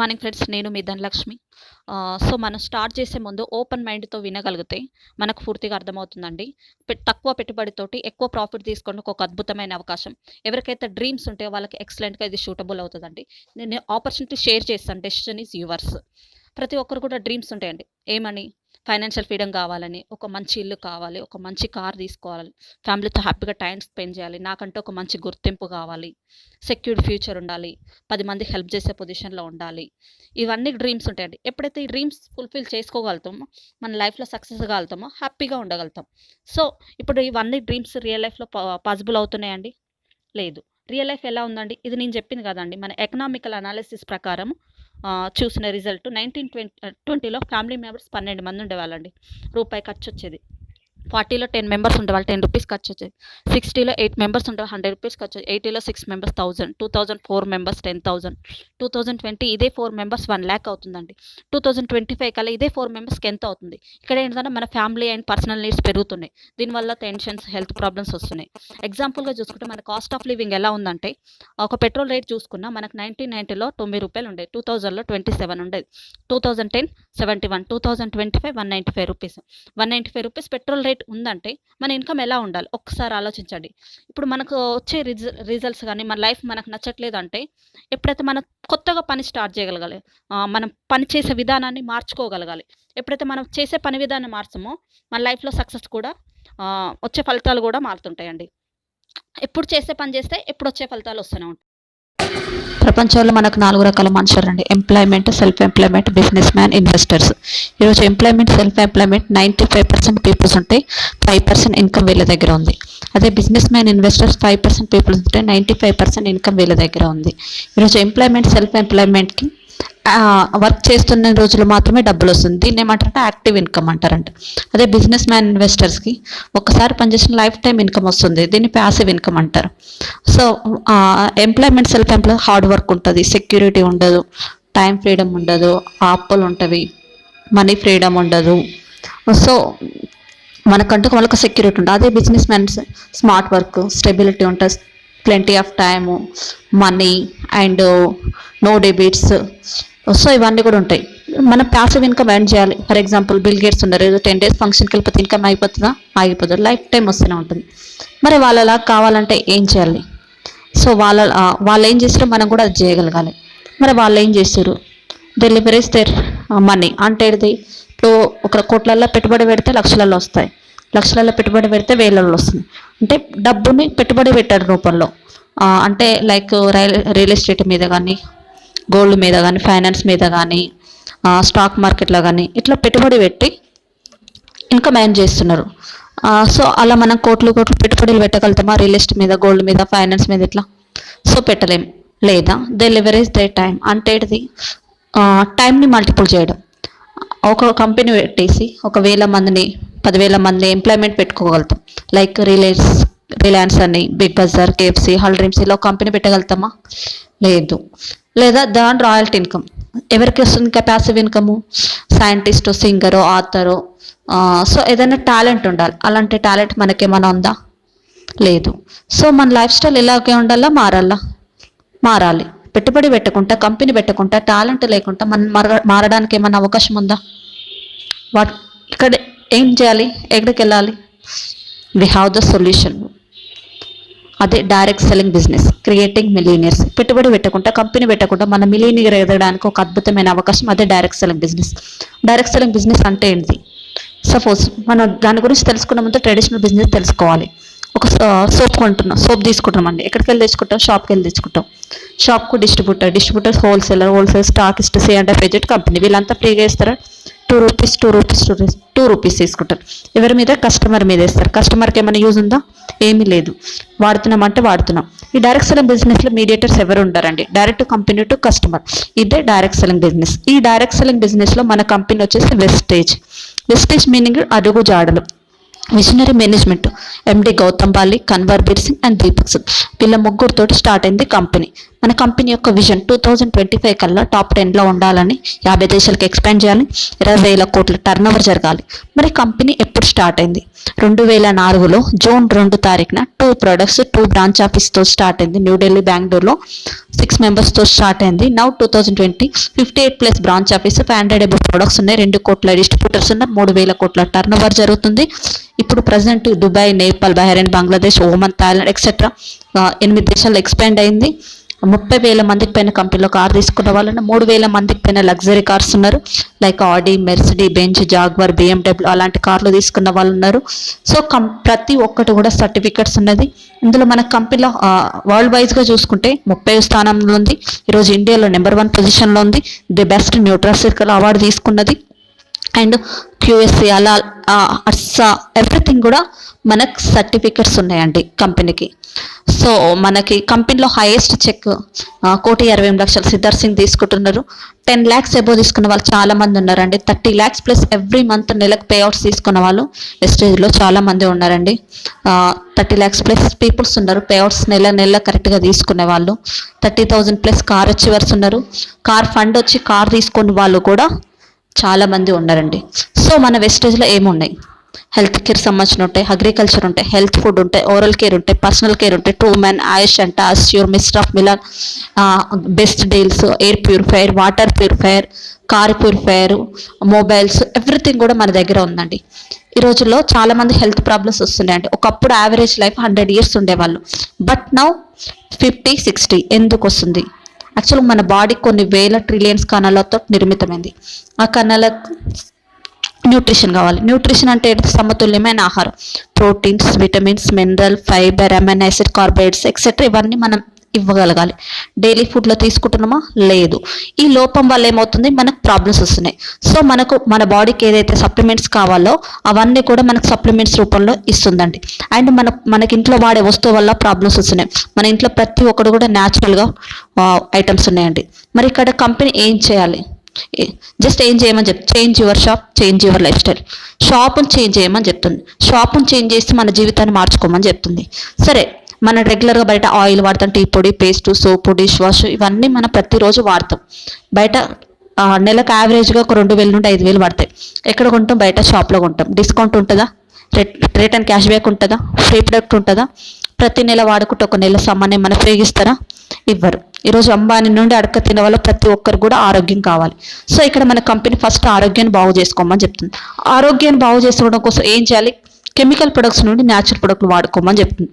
Morning friends, నేను మీ Dhanalakshmi. So, మనం start చేసే ముందు ఓపెన్ మైండ్‌తో వినగలిగితే మనకు పూర్తిగా అర్థమవుతుందండి. తక్కువ పెట్టుబడితోటి ఎక్కువ ప్రాఫిట్ తీసుకోవడానికి ఒక అద్భుతమైన అవకాశం. ఎవరికైతే డ్రీమ్స్ ఉంటాయో వాళ్ళకి ఎక్సలెంట్‌గా ఇది సూటబుల్ అవుతదండి. నేను ఆపర్చునిటీ షేర్ చేస్తాను. Decision is yours. ప్రతి ఒక్కరు కూడా డ్రీమ్స్ ఉంటాయండి. ఏమని? ఫైనాన్షియల్ ఫ్రీడమ్ కావాలని, ఒక మంచి ఇల్లు కావాలి, ఒక మంచి కార్ తీసుకోవాలి, ఫ్యామిలీతో హ్యాపీగా టైమ్ స్పెండ్ చేయాలి, నాకంటూ ఒక మంచి గుర్తింపు కావాలి, సెక్యూర్డ్ ఫ్యూచర్ ఉండాలి, 10 మందికి హెల్ప్ చేసే పొజిషన్‌లో ఉండాలి. ఇవన్నీ డ్రీమ్స్ ఉంటాయండి. ఎప్పుడైతే ఈ డ్రీమ్స్ ఫుల్‌ఫిల్ చేసుకోగలుగుతామో, మన లైఫ్‌లో సక్సెస్ కాగలుగుతామో, హ్యాపీగా ఉండగలుగుతాం. సో, ఇప్పుడు ఇవన్నీ డ్రీమ్స్ రియల్ లైఫ్‌లో పాసిబుల్ అవుతున్నాయండి? లేదు. రియల్ లైఫ్ ఎలా ఉందండి? ఇది నేను చెప్పింది కదండీ! మన ఎకనామికల్ అనాలిసిస్ ప్రకారం చూసిన రిజల్ట్ 1920లో ఫ్యామిలీ మెంబర్స్ 12 మంది ఉండేవాళ్ళండి. రూపాయి ఖర్చొచ్చేది. 40లో 10 మెంబర్స్ ఉండేవాళ్ళు. ₹10 ఖర్చొచ్చేది. 60లో 8 మెంబర్స్ ఉండేవాళ్ళు. ₹100 ఖర్చు. 80లో 6 మెంబర్స్ 1000. 2004 మెంబర్స్ 10,000. 2020 ఇదే 4 మెంబర్స్ 1,00,000 అవుతుందండి. 2025 కల్లా ఇదే 4 మెంబర్స్‌కి ఎంత అవుతుంది? ఇక్కడ ఏంటంటే మన ఫ్యామిలీ అండ్ పర్సనల్ నీడ్స్ పెరుగుతున్నాయి. దీనివల్ల టెన్షన్స్, హెల్త్ ప్రాబ్లమ్స్ వస్తున్నాయి. ఎగ్జాంపుల్‌గా చూసుకుంటే మన కాస్ట్ ఆఫ్ లివింగ్ ఎలా ఉందంటే, ఒక పెట్రోల్ రేట్ చూసుకున్నా మనకు 1990లో ₹90 ఉండేది. 2000లో 27 ఉండేది. 2010 71, 2025 ₹195. ₹195 పెట్రోల్ రేట్ ఉందంటే మన ఇన్‌కమ్ ఎలా ఉండాలి? ఒక్కసారి ఆలోచించండి. ఇప్పుడు మనకు వచ్చే రిజల్ట్స్ గాని, మన లైఫ్ మనకు నచ్చట్లేదంటే, ఎప్పుడైతే మనం కొత్తగా పని స్టార్ట్ చేయగలగాలి. మనం పని చేసే విధానాన్ని మార్చుకోగలగాలి. ఎప్పుడైతే మనం చేసే పని విధానం మార్చామో, మన లైఫ్‌లో సక్సెస్ కూడా వచ్చే ఫలితాలు కూడా మారుతుంటాయండి. ఎప్పుడు చేసే పని చేస్తే ఎప్పుడొచ్చే ఫలితాలు వస్తూనే ఉంటాయి. ప్రపంచంలో మనకు 4 రకాల మనుషులండి. Employment, self employment, business man, investors. ఈరోజు ఎంప్లాయ్‌మెంట్, సెల్ఫ్ ఎంప్లాయ్‌మెంట్ 95% పీపుల్స్ ఉంటే 5% ఇన్‌కమ్ వీళ్ళ దగ్గర ఉంది. అదే బిజినెస్ మ్యాన్, ఇన్వెస్టర్స్ 5% పీపుల్స్ ఉంటే 95% ఇన్‌కమ్ వీళ్ళ దగ్గర ఉంది. ఈరోజు ఎంప్లాయ్‌మెంట్, సెల్ఫ్ ఎంప్లాయ్‌మెంట్‌కి వర్క్ చేస్తున్న రోజులు మాత్రమే డబ్బులు వస్తుంది. దీన్ని ఏమంటారంటే యాక్టివ్ ఇన్కమ్ అంటారంట. అదే బిజినెస్ మ్యాన్, ఇన్వెస్టర్స్కి ఒక్కసారి పనిచేసిన లైఫ్ టైం ఇన్కమ్ వస్తుంది. దీన్ని ప్యాసివ్ ఇన్కమ్ అంటారు. So, employment, self employ hard work ఉంటుంది, సెక్యూరిటీ ఉండదు, టైం ఫ్రీడమ్ ఉండదు, అప్పులు ఉంటవి, మనీ ఫ్రీడమ్ ఉండదు. సో, మనకంటూ వాళ్ళకి సెక్యూరిటీ ఉంటుంది. అదే business mans smart work, stability ఉంటుంది, plenty of time, money and no debits. So, ఇవన్నీ కూడా ఉంటాయి. మనం ప్యాసివ్ ఇన్కమ్ ఎర్న్ చేయాలి. ఫర్ ఎగ్జాంపుల్ బిల్ గేట్స్ ఉన్నారు. ఏదో 10 days ఫంక్షన్కి వెళ్ళిపోతే ఇన్కమ్ అయిపోతుందా? ఆగిపోతుంది. లైఫ్ టైం వస్తూనే ఉంటుంది. మరి వాళ్ళలా కావాలంటే ఏం చేయాలి? సో, వాళ్ళు ఏం చేస్తారో మనం కూడా అది చేయగలగాలి. మరి వాళ్ళు ఏం చేస్తారు? డెలివరీస్ దేర్ మనీ అంటే ఇది. ఇప్పుడు ఒక కోట్లల్లో పెట్టుబడి పెడితే లక్షలలో వస్తాయి, లక్షలలో పెట్టుబడి పెడితే వేలలో వస్తుంది. అంటే డబ్బుని పెట్టుబడి పెట్టాడు రూపంలో. అంటే లైక్ రియల్ ఎస్టేట్ మీద కానీ, గోల్డ్ మీద కానీ, ఫైనాన్స్ మీద కానీ, స్టాక్ మార్కెట్లో కానీ ఇట్లా పెట్టుబడి పెట్టి ఇన్కమ్ ఎర్న్ చేస్తున్నారు. సో, అలా మనం కోట్లు పెట్టుబడులు పెట్టగలుగుతామా? రియల్ ఎస్టేట్ మీద, గోల్డ్ మీద, ఫైనాన్స్ మీద ఇట్లా? సో, పెట్టలేం. లేదా దే లివరేజ్ దే టైం అంటే ఇది టైంని మల్టిపుల్ చేయడం. ఒక కంపెనీ పెట్టేసి 1,000 మందిని, 10,000 మంది ఎంప్లాయ్మెంట్ పెట్టుకోగలుగుతాం. లైక్ రిలయన్స్ అని, బిగ్ బజార్, కేఎఫ్సి, హల్ డ్రీమ్స్ ఇలా ఒక కంపెనీ పెట్టగలుగుతామా? లేదు. లేదా దాని రాయల్టీ ఇన్కమ్ ఎవరికి వస్తుంది? ఇంకా ప్యాసివ్ ఇన్కము సైంటిస్టు, సింగరో, ఆథరో. సో, ఏదైనా టాలెంట్ ఉండాలి. అలాంటి టాలెంట్ మనకేమైనా ఉందా? లేదు. సో, మన లైఫ్ స్టైల్ ఇలాగే ఉండాలా? మారాలి. పెట్టుబడి పెట్టకుండా, కంపెనీ పెట్టకుండా, టాలెంట్ లేకుండా మనం మారడానికి ఏమైనా అవకాశం ఉందా? ఇక్కడ ఏం చేయాలి? ఎక్కడికి వెళ్ళాలి? We have the solution. అదే direct selling business, creating millionaires. పెట్టుబడి పెట్టకుండా, కంపెనీ పెట్టకుండా మన మిలియనియర్ ఎదగడానికి ఒక అద్భుతమైన అవకాశం. అదే direct selling business. Direct selling business అంటే ఏంటి? సపోజ్ మనం దాని గురించి తెలుసుకున్న ముందు ట్రెడిషనల్ బిజినెస్ తెలుసుకోవాలి. ఒక సోప్ కొంటున్నాం, సోప్ తీసుకుంటామండి. ఎక్కడికి వెళ్ళి తెచ్చుకుంటాం? షాప్కి వెళ్ళి తెచ్చుకుంటాం. షాప్కు distributor, wholesale stockist, C&F agent, company వీళ్ళంతా ఫ్రీగా ఇస్తారా? టూ రూపీస్ తీసుకుంటారు. ఎవరి మీద? కస్టమర్ మీద ఇస్తారు. కస్టమర్కి ఏమైనా యూజ్ ఉందా? ఏమీ లేదు. వాడుతున్నాం అంటే వాడుతున్నాం. ఈ డైరెక్ట్ సెల్లింగ్ బిజినెస్లో మీడియేటర్స్ ఎవరు ఉంటారండి? Direct company to customer. ఇదే డైరెక్ట్ సెల్లింగ్ బిజినెస్. ఈ డైరెక్ట్ సెల్లింగ్ బిజినెస్లో మన కంపెనీ వచ్చేసి వెస్టేజ్ మీనింగ్ అడుగు జాడలు. Visionary management MD Gautam Bali, Kanwar Bir Singh and Deepak Singh వీళ్ళ ముగ్గురుతోటి స్టార్ట్ అయింది కంపెనీ. మన కంపెనీ యొక్క విజన్ 2025 కల్లా టాప్ 10లో ఉండాలని, 50 దేశాలకు ఎక్స్పాండ్ చేయాలి, 20,000 కోట్ల టర్న్ ఓవర్ జరగాలి. మరి కంపెనీ ఎప్పుడు స్టార్ట్ అయింది? 2004లో జూన్ 2 తారీఖున 2 ప్రొడక్ట్స్ 2 బ్రాంచ్ ఆఫీస్తో స్టార్ట్ అయింది. న్యూఢిల్లీ, బెంగళూరులో 6 మెంబర్స్తో స్టార్ట్ అయింది. Now 2020 58+ branch office, 500 above products ఉన్నాయి, 2 కోట్ల డిస్ట్రిబ్యూటర్స్ ఉన్నారు, 3000 కోట్ల టర్న్ ఓవర్ జరుగుతుంది. ఇప్పుడు present Dubai, Nepal, Bahrain, Bangladesh, Oman, Thailand etcetera 8 దేశాల్లో ఎక్స్పాండ్ అయింది. 30,000 మందికి పైన కంపెనీలో కార్ తీసుకున్న వాళ్ళు, 3,000 మందికి పైన లగ్జరీ కార్స్ ఉన్నారు. లైక్ ఆడి, మెర్సిడీ బెంజ్, జాగ్వార్, BMW అలాంటి కార్లు తీసుకున్న వాళ్ళు ఉన్నారు. సో ప్రతి ఒక్కటి కూడా సర్టిఫికెట్స్ ఉన్నది. ఇందులో మన కంపెనీలో వరల్డ్ వైజ్గా చూసుకుంటే 30వ స్థానంలో ఉంది. ఈరోజు ఇండియాలో నెంబర్ 1 పొజిషన్లో ఉంది. ది బెస్ట్ న్యూట్రాసిటికల్ అవార్డు తీసుకున్నది. అండ్ QSC అలా అర్సా ఎవ్రీథింగ్ కూడా మనకు సర్టిఫికెట్స్ ఉన్నాయండి కంపెనీకి. సో మనకి కంపెనీలో హైయెస్ట్ చెక్ 1,60,00,000 సిద్ధార్థ్ సింగ్ తీసుకుంటున్నారు. 10 lakhs అబోవ్ తీసుకున్న వాళ్ళు చాలా మంది ఉన్నారండి. 30 lakhs ప్లస్ ఎవ్రీ మంత్ నెలకు పే అవుట్స్ తీసుకున్న వాళ్ళు వెస్టేజ్లో చాలా మంది ఉన్నారండి. 30 lakhs ప్లస్ పీపుల్స్ ఉన్నారు. పే అవుట్స్ నెల కరెక్ట్గా తీసుకునే వాళ్ళు 30,000 ప్లస్ కార్ అచీవర్స్ ఉన్నారు. కార్ ఫండ్ వచ్చి కార్ తీసుకునే వాళ్ళు కూడా చాలా మంది ఉన్నారండి. సో మన వెస్టేజ్లో ఏమున్నాయి? హెల్త్ కేర్ సంబంధించిన ఉంటాయి, అగ్రికల్చర్ ఉంటాయి, హెల్త్ ఫుడ్ ఉంటాయి, ఓరల్ కేర్ ఉంటాయి, పర్సనల్ కేర్ ఉంటాయి, ట్రూ మ్యాన్, ఆయుష్ అంట, assure, mister of Milan, best deals, air purifier, water purifier, car purifier, mobiles everything కూడా మన దగ్గర ఉందండి. ఈ రోజుల్లో చాలా మంది హెల్త్ ప్రాబ్లమ్స్ వస్తున్నాయండి. ఒకప్పుడు యావరేజ్ లైఫ్ 100 years ఉండేవాళ్ళు, బట్ నౌ 50, 60 ఎందుకు వస్తుంది? యాక్చువల్గా మన బాడీ కొన్ని వేల ట్రిలియన్స్ కణాలతో నిర్మితమైంది. ఆ కణాలకు న్యూట్రిషన్ కావాలి. న్యూట్రిషన్ అంటే సమతుల్యమైన ఆహారం, proteins, vitamins, mineral, fibre, amino acid, carbohydrates etcetera ఇవన్నీ మనం ఇవ్వగలగాలి. డైలీ ఫుడ్లో తీసుకుంటున్నామా? లేదు. ఈ లోపం వల్ల ఏమవుతుంది? మనకు ప్రాబ్లమ్స్ వస్తున్నాయి. సో మన బాడీకి ఏదైతే సప్లిమెంట్స్ కావాలో అవన్నీ కూడా మనకు సప్లిమెంట్స్ రూపంలో ఇస్తుందండి. అండ్ మనకి ఇంట్లో వాడే వస్తువు వల్ల ప్రాబ్లమ్స్ వస్తున్నాయి. మన ఇంట్లో ప్రతి ఒక్కరు కూడా న్యాచురల్గా ఐటమ్స్ ఉన్నాయండి. మరి ఇక్కడ కంపెనీ ఏం చేయాలి? జస్ట్ ఏం చేయమని change your shop, change your lifestyle. షాప్ను చేంజ్ చేయమని చెప్తుంది. షాప్ను చేంజ్ చేస్తే మన జీవితాన్ని మార్చుకోమని చెప్తుంది. సరే, మనం రెగ్యులర్గా బయట ఆయిల్ వాడతాం, టీ పొడి, పేస్ట్, సోపు, డిష్ వాష్ ఇవన్నీ మనం ప్రతిరోజు వాడతాం. బయట నెలకు యావరేజ్గా ఒక 2,000 నుండి 5,000 పడతాయి. ఎక్కడ కొంటాం? బయట షాప్లో కొంటాం. డిస్కౌంట్ ఉంటుందా? రిటర్న్ క్యాష్ బ్యాక్ ఉంటుందా? ఫ్రీ ప్రొడక్ట్ ఉంటుందా? ప్రతి నెల వాడుకుంటే ఒక నెల సామాన్య మన ఫ్రీగా ఇస్తారా? ఇవ్వరు. ఈరోజు అంబానీ నుండి అడక తినే వాళ్ళు ప్రతి ఒక్కరు కూడా ఆరోగ్యం కావాలి. సో ఇక్కడ మన కంపెనీ ఫస్ట్ ఆరోగ్యాన్ని బాగు చేసుకోమని చెప్తుంది. ఆరోగ్యాన్ని బాగు చేసుకోవడం కోసం ఏం చేయాలి? కెమికల్ ప్రొడక్ట్స్ నుండి న్యాచురల్ ప్రొడక్ట్లు వాడుకోమని చెప్తుంది.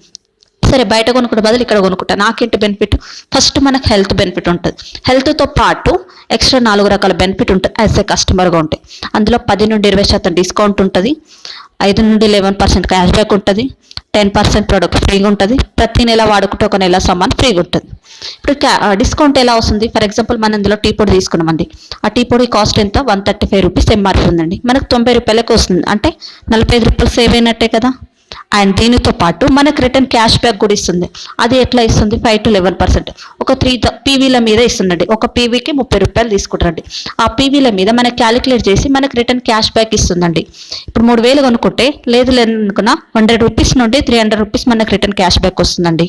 సరే, బయట కొనుక్కుంటే బదులు ఇక్కడ కొనుక్కుంటా, నాకేంటి బెనిఫిట్? ఫస్ట్ మనకు హెల్త్ బెనిఫిట్ ఉంటుంది. హెల్త్తో పాటు ఎక్స్ట్రా 4 రకాల బెనిఫిట్ ఉంటుంది యాజ్ ఏ కస్టమర్గా ఉంటే. అందులో 10 నుండి 20% డిస్కౌంట్ ఉంటుంది, 5 నుండి 11% క్యాష్ బ్యాక్ ఉంటుంది, 10% ప్రొడక్ట్ ఫ్రీగా ఉంటుంది, ప్రతి నెల వాడుకుంటే ఒక నెల సామాన్ ఫ్రీగా ఉంటుంది. ఇప్పుడు డిస్కౌంట్ ఎలా వస్తుంది? ఫర్ ఎగ్జాంపుల్ మనం ఇందులో టీ పొడి తీసుకున్నామండి. ఆ టీ పొడి కాస్ట్ ఎంత? 135 రూపీస్ MRP ఉందండి. మనకు 90 రూపాయలకు వస్తుంది, అంటే 45 రూపాయలు సేవ్ అయినట్టే కదా. అండ్ దీనితో పాటు మనకు రిటర్న్ క్యాష్ బ్యాక్ కూడా ఇస్తుంది. అది ఎట్లా ఇస్తుంది? 5 to 11%. ఒక 3 PVల మీద ఇస్తుందండి. ఒక PVకి 30 రూపాయలు తీసుకుంటారండి. ఆ PVల మీద మనకి క్యాలిక్యులేట్ చేసి మనకు రిటర్న్ క్యాష్ బ్యాక్ ఇస్తుందండి. ఇప్పుడు 3,000 కొనుక్కుంటే లేదు అనుకున్నా 100 రూపీస్ నుండి 300 రూపీస్ మనకు రిటర్న్ క్యాష్ బ్యాక్ వస్తుందండి.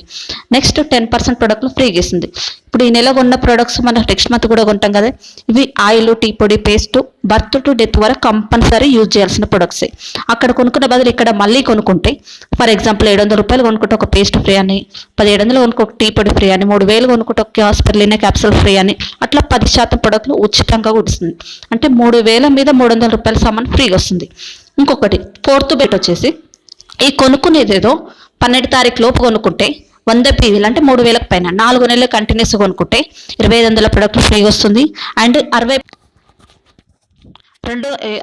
నెక్స్ట్ 10% ప్రొడక్ట్లు ఫ్రీగా ఇస్తుంది. ఇప్పుడు ఈ నెల కొన్న ప్రొడక్ట్స్ మనం నెక్స్ట్ మంత్ కూడా కొంటాం కదా, ఇవి ఆయిల్, టీ పొడి, పేస్ట్ బర్త్ టు డెత్ వరకు కంపల్సరీ యూజ్ చేయాల్సిన ప్రొడక్ట్సే. అక్కడ కొనుక్కున్న బదులు ఇక్కడ మళ్ళీ కొనుక్కుంటే, ఫర్ ఎగ్జాంపుల్ 700 రూపాయలు కొనుక్కుంటే ఒక పేస్ట్ ఫ్రీ అని, 1,700 కొనుక్కుంటే ఒక టీ పొడి ఫ్రీ అని, 3,000 కొనుక్కుంటే ఒక స్పెర్లినా క్యాప్సూల్ ఫ్రీ అని, అట్లా 10% ప్రొడక్ట్లు ఉచితంగా వస్తుంది. అంటే 3,000 మీద 300 రూపాయల సామాన్ ఫ్రీగా వస్తుంది. ఇంకొకటి 4th బెట్ వచ్చేసి, ఈ కొనుక్కునేదేదో 12 తారీఖు లోపు కొనుక్కుంటే 100 PVలు అంటే 3,000 పైన 4 నెలలు కంటిన్యూస్ కొనుక్కుంటే 2,500 ప్రొడక్ట్లు ఫ్రీగా వస్తుంది. అండ్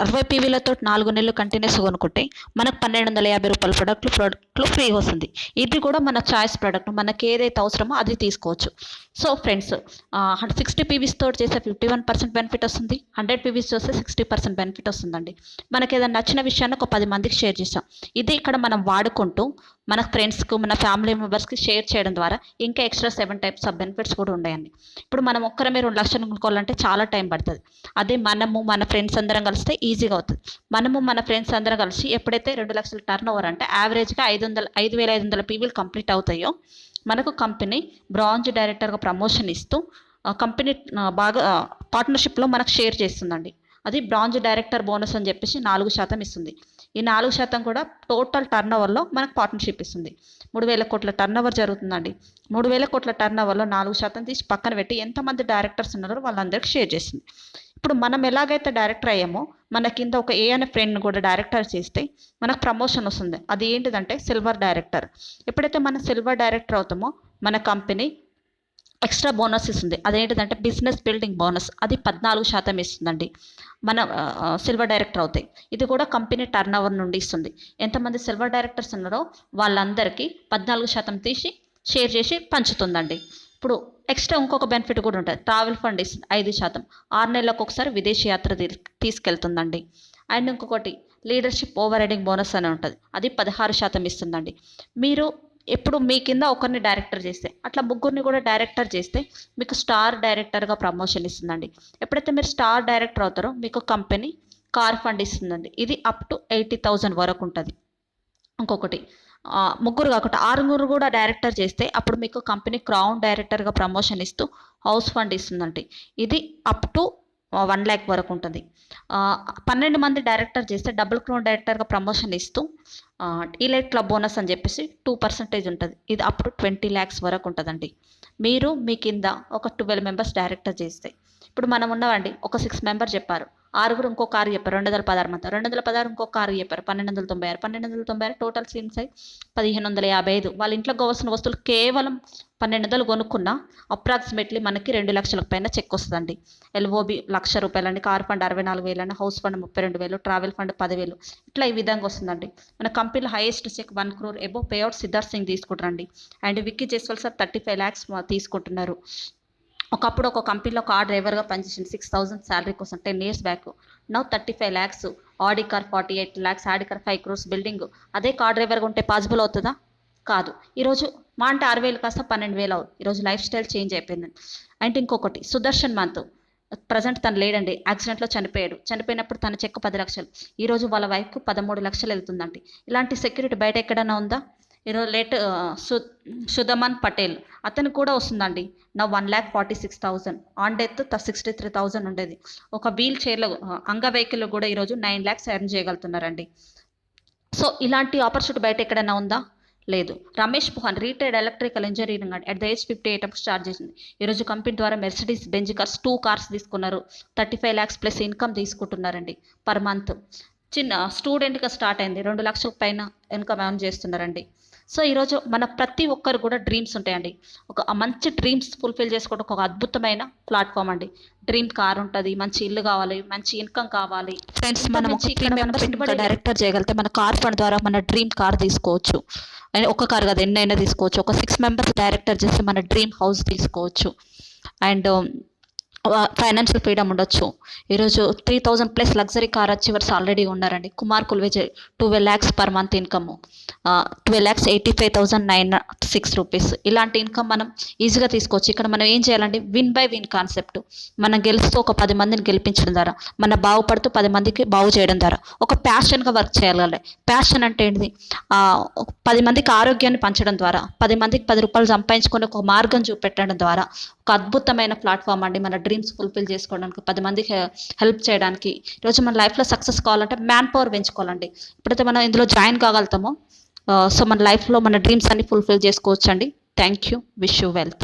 60 PVలతో 4 నెలలు కంటిన్యూస్ కొనుక్కుంటే మనకు 1,250 రూపాయల ప్రొడక్ట్లు ఫ్రీగా వస్తుంది. ఇది కూడా మన చాయిస్ ప్రొడక్ట్, మనకి ఏదైతే అవసరమో అది తీసుకోవచ్చు. సో ఫ్రెండ్స్, 60 PVs తోటి చేసే 51% బెనిఫిట్ వస్తుంది, 100 PVs చేస్తే 60% బెనిఫిట్ వస్తుందండి. మనకి ఏదైనా నచ్చిన విషయాన్ని ఒక 10 మందికి షేర్ చేసాం. ఇది ఇక్కడ మనం వాడుకుంటూ మన ఫ్రెండ్స్కు, మన ఫ్యామిలీ మెంబర్స్కి షేర్ చేయడం ద్వారా ఇంకా ఎక్స్ట్రా 7 types ఆఫ్ బెనిఫిట్స్ కూడా ఉన్నాయండి. ఇప్పుడు మనం ఒక్కరమే 2 లక్షలు కొనుక్కోవాలంటే చాలా టైం పడుతుంది. అదే మనము మన ఫ్రెండ్స్ అందరం కలిస్తే ఈజీగా అవుతుంది. మనము మన ఫ్రెండ్స్ అందరం కలిసి ఎప్పుడైతే 2 లక్షల టర్న్ ఓవర్ అంటే యావరేజ్గా 5,500 PVలు కంప్లీట్ అవుతాయో మనకు కంపెనీ బ్రాంజ్ డైరెక్టర్గా ప్రమోషన్ ఇస్తూ కంపెనీ బాగా పార్ట్నర్షిప్లో మనకు షేర్ చేస్తుందండి. అది బ్రాంజ్ డైరెక్టర్ బోనస్ అని చెప్పేసి 4% ఇస్తుంది. ఈ 4% కూడా టోటల్ టర్న్ ఓవర్లో మనకు పార్ట్నర్షిప్ ఇస్తుంది. 3,000 కోట్ల టర్న్ ఓవర్ జరుగుతుందండి. 3,000 కోట్ల టర్న్ ఓవర్లో 4% తీసి పక్కన పెట్టి ఎంతమంది డైరెక్టర్స్ ఉన్నారో వాళ్ళందరికీ షేర్ చేసింది. ఇప్పుడు మనం ఎలాగైతే డైరెక్టర్ అయ్యామో మన కింద ఒక ఏ అనే ఫ్రెండ్ని కూడా డైరెక్టర్ చేస్తే మనకు ప్రమోషన్ వస్తుంది. అది ఏంటిదంటే సిల్వర్ డైరెక్టర్. ఎప్పుడైతే మనం సిల్వర్ డైరెక్టర్ అవుతామో మన కంపెనీ ఎక్స్ట్రా బోనస్ ఇస్తుంది. అదేంటిదంటే బిజినెస్ బిల్డింగ్ బోనస్. అది 14% ఇస్తుందండి మన సిల్వర్ డైరెక్టర్ అవుతాయి. ఇది కూడా కంపెనీ టర్న్ ఓవర్ నుండి ఇస్తుంది. ఎంతమంది సిల్వర్ డైరెక్టర్స్ ఉన్నారో వాళ్ళందరికీ 14% తీసి షేర్ చేసి పంచుతుందండి. ఇప్పుడు ఎక్స్ట్రా ఇంకొక బెనిఫిట్ కూడా ఉంటుంది. ట్రావెల్ ఫండ్ ఇస్తుంది 5%. 6 నెలలకు ఒకసారి విదేశీ యాత్ర తీసుకెళ్తుందండి. అండ్ ఇంకొకటి లీడర్షిప్ ఓవర్ రైడింగ్ బోనస్ అని ఉంటుంది. అది 16% ఇస్తుందండి. మీరు ఎప్పుడు మీ కింద ఒకరిని డైరెక్టర్ చేస్తే అట్లా ముగ్గురిని కూడా డైరెక్టర్ చేస్తే మీకు స్టార్ డైరెక్టర్గా ప్రమోషన్ ఇస్తుందండి. ఎప్పుడైతే మీరు స్టార్ డైరెక్టర్ అవుతారో మీకు కంపెనీ కార్ ఫండ్ ఇస్తుందండి. ఇది అప్ టు 80,000 వరకు ఉంటుంది. ఇంకొకటి ముగ్గురు కాకుండా 6 కూడా డైరెక్టర్ చేస్తే అప్పుడు మీకు కంపెనీ క్రౌన్ డైరెక్టర్గా ప్రమోషన్ ఇస్తూ హౌస్ ఫండ్ ఇస్తుందండి. ఇది అప్ టు 1 lakh వరకు ఉంటుంది. 12 మంది డైరెక్టర్ చేస్తే డబుల్ క్రౌన్ డైరెక్టర్గా ప్రమోషన్ ఇస్తూ ఈలైట్ క్లబ్ బోనస్ అని చెప్పేసి 2% ఉంటుంది. ఇది అప్ టు 20 lakhs వరకు ఉంటుందండి. మీరు మీ కింద ఒక 12 మెంబర్స్ డైరెక్టర్ చేస్తే ఇప్పుడు మనం ఉన్నవండి ఒక 6 మెంబర్ చెప్పారు, 6 ఇంకో కారు చెప్పారు 216 మంది, 216 ఇంకో కారు చెప్పారు 1296, 1296 టోటల్ సీన్స్ అయి 1555. వాళ్ళ ఇంట్లో కావాల్సిన వస్తువులు కేవలం 1200 కొనుక్కున్నా అప్రాక్సిమేట్లీ మనకి 2 లక్షల పైన చెక్ వస్తుందండి. ఎల్ఓబి ₹1,00,000 అండి, కార్ ఫండ్ 64,000 అండి, హౌస్ ఫండ్ 32,000, ట్రావెల్ ఫండ్ 10,000. ఇట్లా ఈ విధంగా వస్తుందండి. మన కంపెనీలో highest cheque 1 crore above payout Siddharth Singh తీసుకుంటారండి. And Vicky Jaiswal sir 35 lakhs తీసుకుంటున్నారు. ఒకప్పుడు ఒక కంపెనీలో కార్ డ్రైవర్గా పనిచేసింది 6,000 శాలరీ కోసం 10 years back. Now 35 lakhs, Audi car 48 lakhs, Audi car 5 crores building. అదే కార్ డ్రైవర్గా ఉంటే పాసిబుల్ అవుతుందా? కాదు. ఈరోజు మా అంటే 6,000 కాస్త 12,000 అవుతుంది. ఈరోజు లైఫ్ స్టైల్ చేంజ్ అయిపోయిందండి. అండ్ ఇంకొకటి సుదర్శన్ మంత్ ప్రజెంట్ తను లేడండి, యాక్సిడెంట్లో చనిపోయాడు. చనిపోయినప్పుడు తన చెక్ 10 లక్షలు, ఈరోజు వాళ్ళ వైఫ్కు 13 లక్షలు వెళ్తుందండి. ఇలాంటి సెక్యూరిటీ బయట ఎక్కడైనా ఉందా? ఈరోజు సుధమన్ పటేల్ అతను కూడా వస్తుందండి. నా 1,46,000, ఆన్ డెత్ 63,000 ఉండేది. ఒక వీల్ చైర్లో అంగవైకల్యం కూడా ఈరోజు 9 lakhs ఎర్న్ చేయగలుగుతున్నారండి. సో ఇలాంటి ఆపర్చునిటీ బయట ఎక్కడైనా ఉందా? లేదు. Ramesh Puhan retired electrical engineering at the age 58 అప్పుడు స్టార్ట్ చేసింది. ఈరోజు కంపెనీ ద్వారా మెర్సిడీస్ బెంజ్ కార్స్ 2 కార్స్ తీసుకున్నారు. 35 lakhs ప్లస్ ఇన్కమ్ తీసుకుంటున్నారండి పర్ మంత్. చిన్న స్టూడెంట్గా స్టార్ట్ అయింది, 2 లక్షల పైన ఇన్కమ్ ఎర్న్ చేస్తున్నారండి. సో ఈరోజు మన ప్రతి ఒక్కరు కూడా డ్రీమ్స్ ఉంటాయండి. ఒక మంచి డ్రీమ్స్ ఫుల్ఫిల్ చేసుకోవడం ఒక అద్భుతమైన ప్లాట్ఫామ్ అండి. డ్రీమ్ కార్ ఉంటుంది, మంచి ఇల్లు కావాలి, మంచి ఇన్కమ్ కావాలి. ఫ్రెండ్స్ మనం పెట్టుబడి డైరెక్టర్ చేయగలిగితే మన కార్ ఫండ్ ద్వారా మన డ్రీమ్ కార్ తీసుకోవచ్చు. ఒక కార్ కాదు ఎన్నైనా తీసుకోవచ్చు. ఒక 6 members డైరెక్టర్ చేస్తే మన డ్రీమ్ హౌస్ తీసుకోవచ్చు. అండ్ ఫైనాన్షియల్ ఫ్రీడమ్ ఉండొచ్చు. ఈరోజు 3,000 plus luxury car achievers already ఉన్నారండి. కుమార్ కుల్వేజే 12 lakhs per month income, 12,85,906 rupees. ఇలాంటి ఇన్కమ్ మనం ఈజీగా తీసుకోవచ్చు. ఇక్కడ మనం ఏం చేయాలండి, విన్ బై విన్ కాన్సెప్ట్. మనం గెలుస్తూ ఒక 10 మందిని గెలిపించడం ద్వారా, మన బాగుపడుతూ 10 మందికి బాగు చేయడం ద్వారా ఒక ప్యాషన్గా వర్క్ చేయాలి. ప్యాషన్ అంటే ఏంటిది? 10 మందికి ఆరోగ్యాన్ని పంచడం ద్వారా, 10 మందికి 10 రూపాయలు సంపాదించుకొని ఒక మార్గం చూపెట్టడం ద్వారా ఒక అద్భుతమైన ప్లాట్ఫామ్ అండి. మన డ్రీమ్స్ ఫుల్ఫిల్ చేసుకోవడానికి, 10 మందికి హెల్ప్ చేయడానికి. ఈరోజు మన లైఫ్లో సక్సెస్ కావాలంటే మ్యాన్ పవర్ పెంచుకోవాలండి. ఎప్పుడైతే మనం ఇందులో జాయిన్ కాగలుగుతామో సో మన లైఫ్లో మన డ్రీమ్స్ అన్ని ఫుల్ఫిల్ చేసుకోవచ్చు అండి. Thank you. Wish you wealth.